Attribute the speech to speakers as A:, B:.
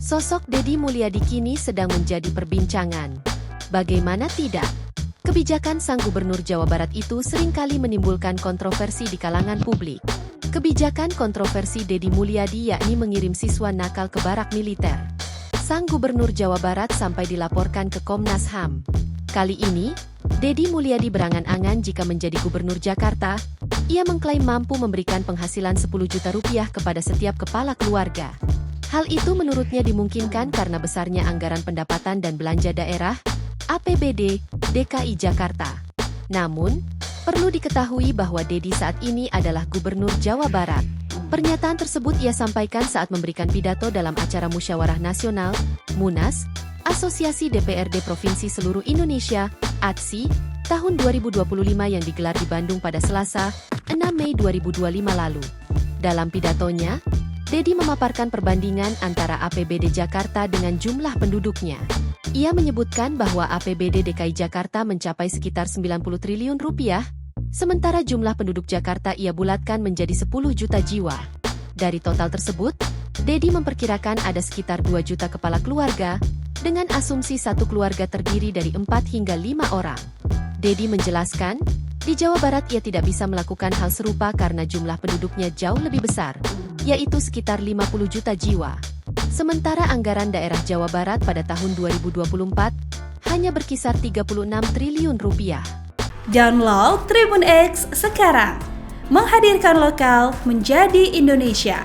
A: Sosok Deddy Mulyadi kini sedang menjadi perbincangan. Bagaimana tidak? Kebijakan sang gubernur Jawa Barat itu seringkali menimbulkan kontroversi di kalangan publik. Kebijakan kontroversi Deddy Mulyadi yakni mengirim siswa nakal ke barak militer. Sang gubernur Jawa Barat sampai dilaporkan ke Komnas HAM. Kali ini, Deddy Mulyadi berangan-angan jika menjadi gubernur Jakarta, ia mengklaim mampu memberikan penghasilan 10 juta rupiah kepada setiap kepala keluarga. Hal itu menurutnya dimungkinkan karena besarnya anggaran pendapatan dan belanja daerah, APBD, DKI Jakarta. Namun, perlu diketahui bahwa Deddy saat ini adalah gubernur Jawa Barat. Pernyataan tersebut ia sampaikan saat memberikan pidato dalam acara Musyawarah Nasional, MUNAS, Asosiasi DPRD Provinsi Seluruh Indonesia, ADSI, tahun 2025 yang digelar di Bandung pada Selasa, 6 Mei 2025 lalu. Dalam pidatonya, Deddy memaparkan perbandingan antara APBD Jakarta dengan jumlah penduduknya. Ia menyebutkan bahwa APBD DKI Jakarta mencapai sekitar 90 triliun rupiah, sementara jumlah penduduk Jakarta ia bulatkan menjadi 10 juta jiwa. Dari total tersebut, Deddy memperkirakan ada sekitar 2 juta kepala keluarga, dengan asumsi satu keluarga terdiri dari 4 hingga 5 orang. Deddy menjelaskan, di Jawa Barat ia tidak bisa melakukan hal serupa karena jumlah penduduknya jauh lebih besar, yaitu sekitar 50 juta jiwa. Sementara anggaran daerah Jawa Barat pada tahun 2024 hanya berkisar 36 triliun rupiah.
B: Download Tribun X sekarang, menghadirkan lokal menjadi Indonesia.